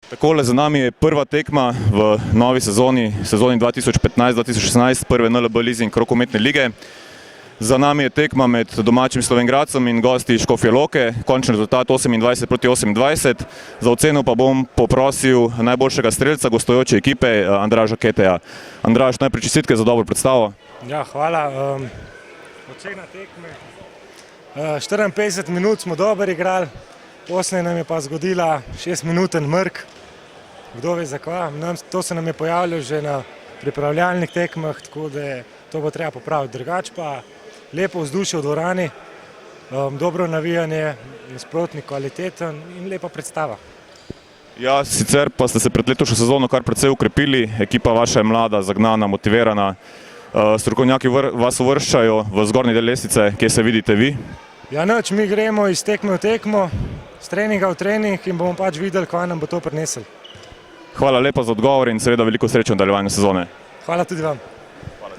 Takole, za nami je prva tekma v novi sezoni 2015-2016, prve NLB Leasing rokometne lige. Za nami je tekma med domačim Slovenj Gradcem in gosti Škofje Loke, končni rezultat 28-28. Za oceno pa bom poprosil najboljšega strelca gostujoče ekipe Andraža Keteja. Andraž, najprej čestitke za dobro predstavo. Ja, hvala. Ocena tekme. 54 minut smo dobro igrali, poslej nam je pa zgodila 6-minuten mrk. Kdo ve zakva. To se nam je pojavilo že na pripravljalnih tekmah, tako da to bo treba popraviti. Drugače pa lepo vzdušje v dvorani, dobro navijanje, nasprotnik kvaliteten in lepa predstava. Ja, sicer pa ste se pred letošnjo sezono kar precej ukrepili, ekipa vaša je mlada, zagnana, motivirana. Strokovnjaki vas uvrščajo v zgornji del lestvice, kje se vidite vi? Ja, nič, mi gremo iz tekme v tekmo, z treninga v trening in bomo pač videli, kaj nam bo to prineslo. Hvala lepa za odgovor in seveda veliko sreče v nadaljevanju sezone. Hvala tudi vam.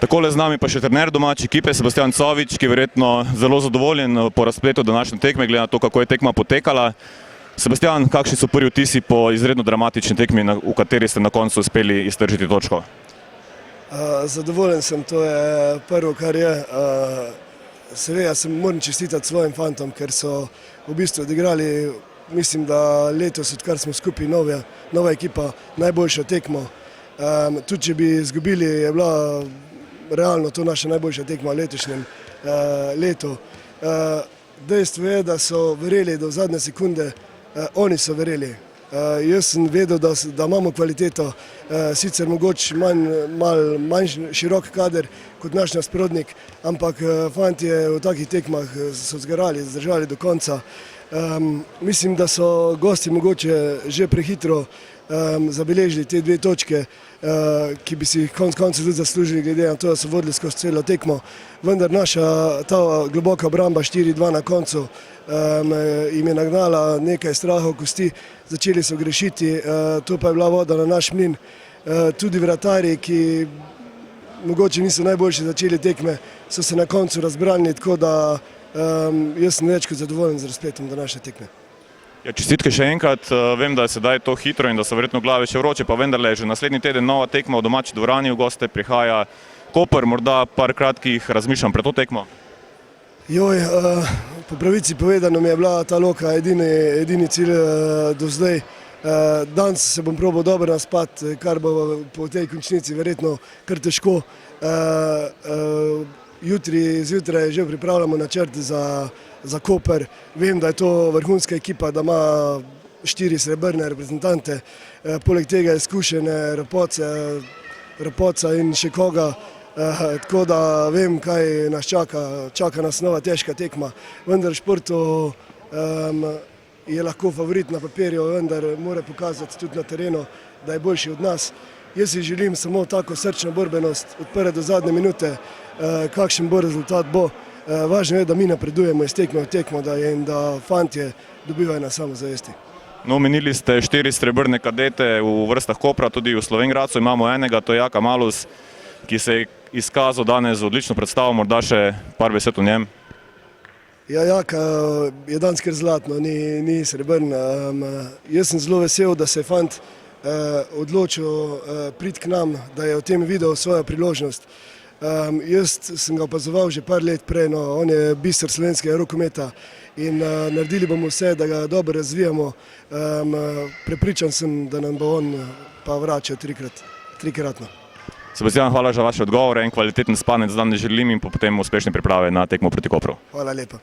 Takole z nami pa še trener domače ekipe, Sebastian Covič, ki je verjetno zelo zadovoljen po razpletu današnje tekme, glede na to, kako je tekma potekala. Sebastian, kakšni so prvi vtisi po izredno dramatični tekmi, v kateri ste na koncu uspeli iztržiti točko? Zadovoljen sem, to je prvo, kar je. Seveda moram čestitati svojim fantom, ker so v bistvu odigrali, mislim, da letos, odkar smo skupaj nova ekipa, najboljšo tekmo. Tudi če bi izgubili, je bila realno to naša najboljša tekma v letošnjem letu. Dejstvo je, da so verjeli do zadnje sekunde, oni so verjeli. Jaz sem vedel, da imamo kvaliteto, sicer mogoče manj širok kader kot naš nasprotnik, ampak fantje v takih tekmah so zgarali, zdržali do konca. Mislim, da so gosti mogoče že prehitro zabeležili te dve točke, ki bi si jih konec koncev tudi zaslužili, glede na to, da so vodili skozi celo tekmo. Vendar naša ta globoka obramba 4-2 na koncu jim je nagnala nekaj strahov kosti, začeli so grešiti, to pa je bila voda na naš mlin. Tudi vratarji, ki mogoče niso najboljši začeli tekme, so se na koncu razbranili, tako da jaz sem več kot zadovoljen z razpletom današnje tekme. Ja, čestitke še enkrat, vem, da je sedaj to hitro in da so verjetno glave še vroče, pa vendarle že naslednji teden nova tekma v domači dvorani, v goste prihaja Koper, morda par kratkih razmišljanj pred to tekmo? Joj, po pravici povedano mi je bila ta Loka edini cilj do zdaj. Danes se bom probal dobro naspati, kar bo po tej končnici verjetno kar težko. Zjutraj že pripravljamo načrt za Koper. Vem, da je to vrhunska ekipa, da ima 4 srebrne reprezentante, poleg tega izkušene Rapoca in še koga, tako da vem, kaj nas čaka. Čaka nas nova težka tekma, vendar v športu je lahko favorit na papirju, vendar mora pokazati tudi na terenu, da je boljši od nas. Jaz si želim samo tako srčno borbenost od prve do zadnje minute, kakšen bo rezultat bo. Važno je, da mi napredujemo iz tekme v tekmo in da fantje dobivajo na samozavesti. No, omenili ste 4 srebrne kadete v vrstah Kopra, tudi v Slovenj Gradcu imamo enega, to je Jaka Malus, ki se je izkazal danes z odlično predstavo, morda še par besed o njem. Ja, Jaka je danes kar zlatno, ni srebrn. Jaz sem zelo vesel, da se je fant odločil priti k nam, da je v tem videl svojo priložnost. Jaz sem ga opazoval že par let prej, on je biser slovenskega rokometa in naredili bomo vse, da ga dobro razvijamo. Prepričan sem, da nam bo on pa vračal trikratno. Sebastian, hvala za vaše odgovore, en kvaliteten spanec danes želim in potem uspešne priprave na tekmo proti Kopru. Hvala lepa.